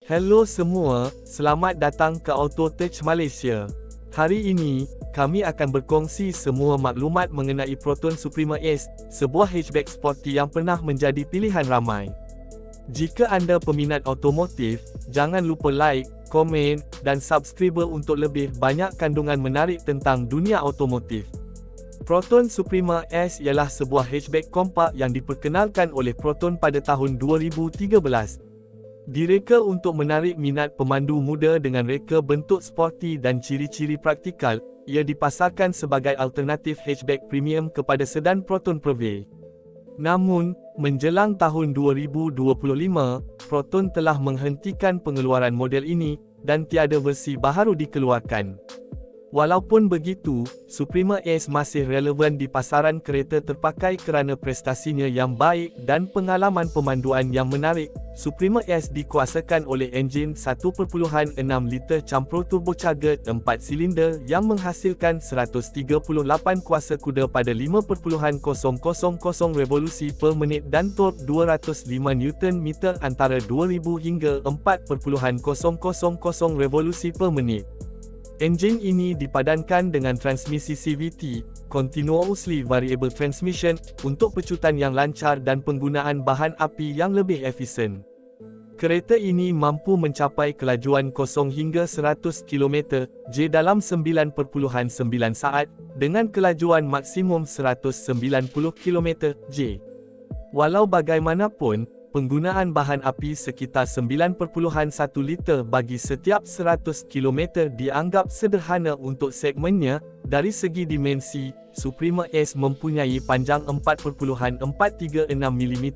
Hello semua, selamat datang ke Auto Touch Malaysia. Hari ini, kami akan berkongsi semua maklumat mengenai Proton Suprema S, sebuah hatchback sporty yang pernah menjadi pilihan ramai. Jika anda peminat otomotif, jangan lupa like, komen, dan subscribe untuk lebih banyak kandungan menarik tentang dunia otomotif. Proton Suprema S ialah sebuah hatchback kompak yang diperkenalkan oleh Proton pada tahun 2013. Direka untuk menarik minat pemandu muda dengan reka bentuk sporty dan ciri-ciri praktikal, ia dipasarkan sebagai alternatif hatchback premium kepada sedan Proton Preve. Namun, menjelang tahun 2025, Proton telah menghentikan pengeluaran model ini dan tiada versi baharu dikeluarkan. Walaupun begitu, Suprema S masih relevan di pasaran kereta terpakai kerana prestasinya yang baik dan pengalaman pemanduan yang menarik. Suprema S dikuasakan oleh enjin 1.6 liter campur turbocharged 4 silinder yang menghasilkan 138 kuasa kuda pada 5.000 revolusi per minit dan tork 205 Nm antara 2000 hingga 4.000 revolusi per minit. Enjin ini dipadankan dengan transmisi CVT, Continuously Variable Transmission, untuk pecutan yang lancar dan penggunaan bahan api yang lebih efisien. Kereta ini mampu mencapai kelajuan 0 hingga 100 km/j dalam 9.9 saat, dengan kelajuan maksimum 190 km/j. Walau bagaimanapun, penggunaan bahan api sekitar 9.1 liter bagi setiap 100 km dianggap sederhana untuk segmennya. Dari segi dimensi, Suprema S mempunyai panjang 4.436 mm,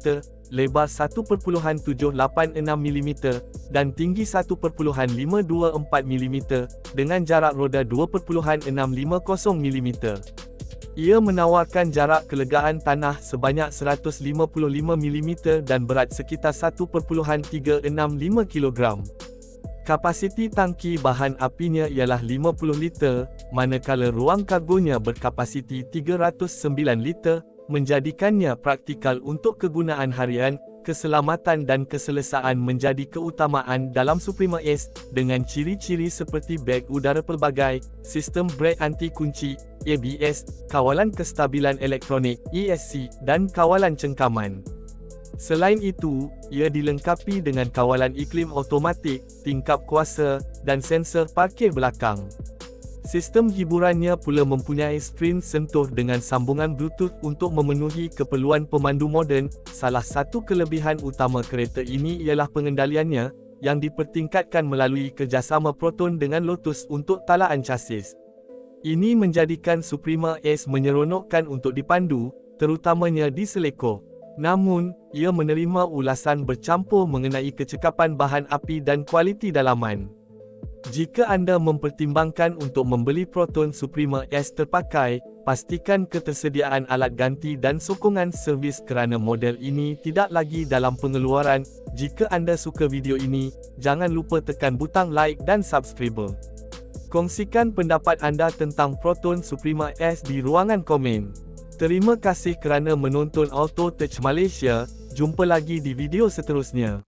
lebar 1.786 mm, dan tinggi 1.524 mm, dengan jarak roda 2.650 mm. Ia menawarkan jarak kelegaan tanah sebanyak 155 mm dan berat sekitar 1.365 kg. Kapasiti tangki bahan apinya ialah 50 liter, manakala ruang kargonya berkapasiti 309 liter, menjadikannya praktikal untuk kegunaan harian. Keselamatan dan keselesaan menjadi keutamaan dalam Suprema S, dengan ciri-ciri seperti beg udara pelbagai, sistem brake anti-kunci, ABS, kawalan kestabilan elektronik, ESC, dan kawalan cengkaman. Selain itu, ia dilengkapi dengan kawalan iklim automatik, tingkap kuasa, dan sensor parkir belakang. Sistem hiburannya pula mempunyai skrin sentuh dengan sambungan Bluetooth untuk memenuhi keperluan pemandu moden. Salah satu kelebihan utama kereta ini ialah pengendaliannya, yang dipertingkatkan melalui kerjasama Proton dengan Lotus untuk talaan chassis. Ini menjadikan Suprema S menyeronokkan untuk dipandu, terutamanya di Seleko. Namun, ia menerima ulasan bercampur mengenai kecekapan bahan api dan kualiti dalaman. Jika anda mempertimbangkan untuk membeli Proton Suprema S terpakai, pastikan ketersediaan alat ganti dan sokongan servis kerana model ini tidak lagi dalam pengeluaran. Jika anda suka video ini, jangan lupa tekan butang like dan subscribe. Kongsikan pendapat anda tentang Proton Suprema S di ruangan komen. Terima kasih kerana menonton Auto Touch Malaysia. Jumpa lagi di video seterusnya.